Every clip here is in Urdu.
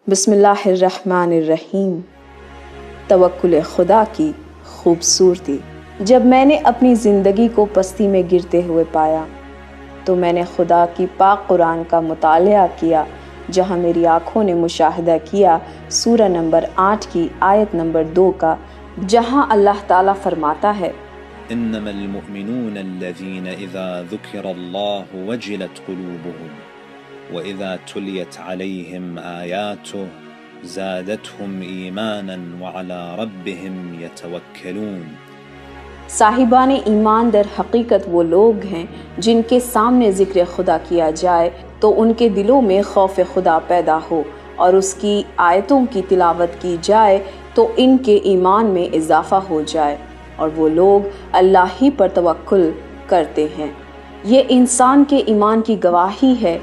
بسم اللہ الرحمن الرحیم۔ توکل خدا کی خوبصورتی۔ جب میں نے اپنی زندگی کو پستی میں گرتے ہوئے پایا تو میں نے خدا کی پاک قرآن کا مطالعہ کیا، جہاں میری آنکھوں نے مشاہدہ کیا سورہ نمبر 8 کی آیت نمبر 2 کا، جہاں اللہ تعالیٰ فرماتا ہے انما المؤمنون الذين اذا ذكر الله وجلت قلوبهم واذا تليت عليهم آياته زادتهم ایمانا وعلى ربهم يتوکلون۔ صاحبان ایمان در حقیقت وہ لوگ ہیں جن کے سامنے ذکر خدا کیا جائے تو ان کے دلوں میں خوف خدا پیدا ہو، اور اس کی آیتوں کی تلاوت کی جائے تو ان کے ایمان میں اضافہ ہو جائے، اور وہ لوگ اللہ ہی پر توکل کرتے ہیں۔ یہ انسان کے ایمان کی گواہی ہے۔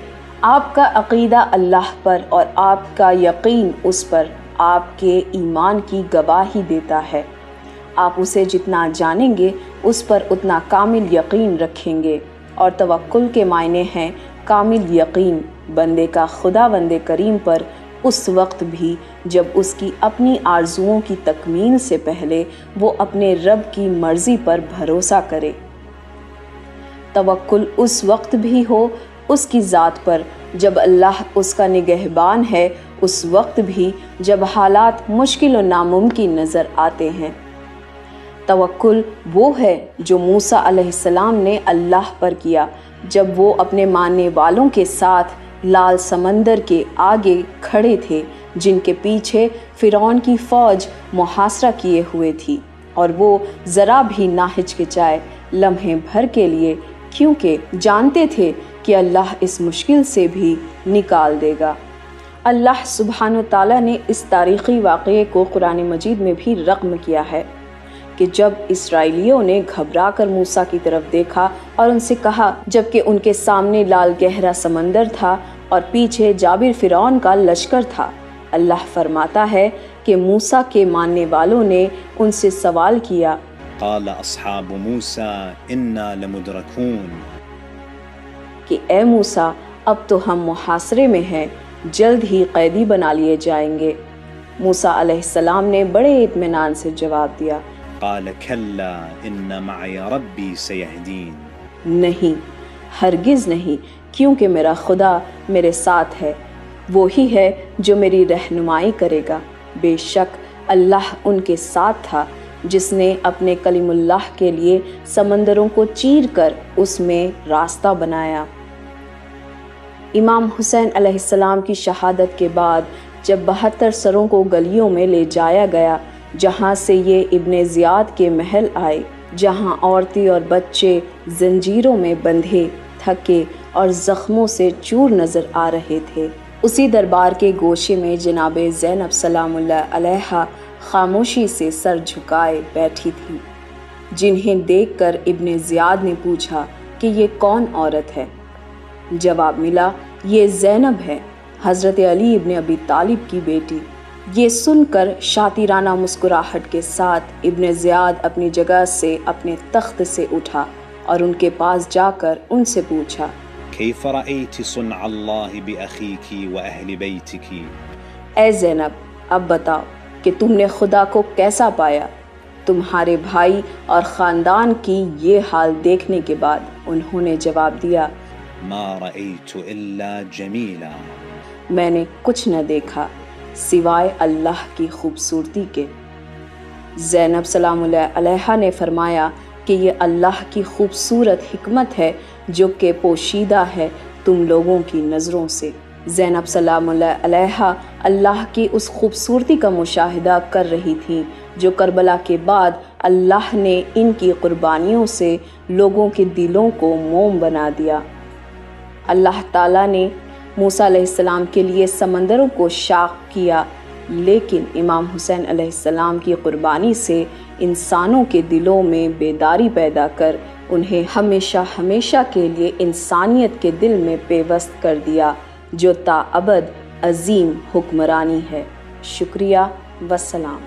آپ کا عقیدہ اللہ پر اور آپ کا یقین اس پر آپ کے ایمان کی گواہی دیتا ہے۔ آپ اسے جتنا جانیں گے اس پر اتنا کامل یقین رکھیں گے، اور توکل کے معنی ہیں کامل یقین بندے کا خداوند کریم پر اس وقت بھی جب اس کی اپنی آرزوؤں کی تکمیل سے پہلے وہ اپنے رب کی مرضی پر بھروسہ کرے۔ توکل اس وقت بھی ہو اس کی ذات پر جب اللہ اس کا نگہبان ہے، اس وقت بھی جب حالات مشکل و ناممکن نظر آتے ہیں۔ توکل وہ ہے جو موسیٰ علیہ السلام نے اللہ پر کیا جب وہ اپنے ماننے والوں کے ساتھ لال سمندر کے آگے کھڑے تھے، جن کے پیچھے فرعون کی فوج محاصرہ کیے ہوئے تھی، اور وہ ذرا بھی نہ ہچکچائے لمحے بھر کے لیے، کیونکہ جانتے تھے کہ اللہ اس مشکل سے بھی نکال دے گا۔ اللہ سبحانہ تعالیٰ نے اس تاریخی واقعے کو قرآن مجید میں بھی رقم کیا ہے کہ جب اسرائیلیوں نے گھبرا کر موسیٰ کی طرف دیکھا اور ان سے کہا، جبکہ ان کے سامنے لال گہرا سمندر تھا اور پیچھے جابر فرعون کا لشکر تھا، اللہ فرماتا ہے کہ موسیٰ کے ماننے والوں نے ان سے سوال کیا، قال اصحاب موسیٰ انا لمدرکون، کہ اے موسیٰ اب تو ہم محاصرے میں ہیں، جلد ہی قیدی بنا لیے جائیں گے۔ موسیٰ علیہ السلام نے بڑے اطمینان سے جواب دیا، قال کلا ان معی ربی سیہدین، نہیں، ہرگز نہیں، کیونکہ میرا خدا میرے ساتھ ہے، وہی ہے جو میری رہنمائی کرے گا۔ بے شک اللہ ان کے ساتھ تھا جس نے اپنے کلیم اللہ کے لیے سمندروں کو چیر کر اس میں راستہ بنایا۔ امام حسین علیہ السلام کی شہادت کے بعد جب 72 سروں کو گلیوں میں لے جایا گیا، جہاں سے یہ ابن زیاد کے محل آئے، جہاں عورتیں اور بچے زنجیروں میں بندھے، تھکے اور زخموں سے چور نظر آ رہے تھے، اسی دربار کے گوشے میں جناب زینب سلام اللہ علیہا خاموشی سے سر جھکائے بیٹھی تھی، جنہیں دیکھ کر ابن زیاد نے پوچھا کہ یہ کون عورت ہے؟ جواب ملا، یہ زینب ہے، حضرت علی ابن ابی طالب کی بیٹی۔ یہ سن کر شاطرانہ مسکراہٹ کے ساتھ ابن زیاد اپنی جگہ سے اپنے تخت سے اٹھا اور ان کے پاس جا کر ان سے پوچھا، کیف رأیت صنع اللہ بأخیکی وأہل بیتکی، اے زینب اب بتاؤ کہ تم نے خدا کو کیسا پایا؟ تمہارے بھائی اور خاندان کی یہ حال دیکھنے کے بعد انہوں نے جواب دیا، ما رأیت الا جمیلا، میں نے کچھ نہ دیکھا سوائے اللہ کی خوبصورتی کے۔ زینب سلام اللہ علیہا نے فرمایا کہ یہ اللہ کی خوبصورت حکمت ہے جو کہ پوشیدہ ہے تم لوگوں کی نظروں سے۔ زینب سلام اللہ علیہا اللہ کی اس خوبصورتی کا مشاہدہ کر رہی تھیں جو کربلا کے بعد اللہ نے ان کی قربانیوں سے لوگوں کے دلوں کو موم بنا دیا۔ اللہ تعالیٰ نے موسیٰ علیہ السلام کے لیے سمندروں کو شاق کیا، لیکن امام حسین علیہ السلام کی قربانی سے انسانوں کے دلوں میں بیداری پیدا کر انہیں ہمیشہ ہمیشہ کے لیے انسانیت کے دل میں پیوست کر دیا، جو تا ابد عظیم حکمرانی ہے۔ شکریہ، والسلام۔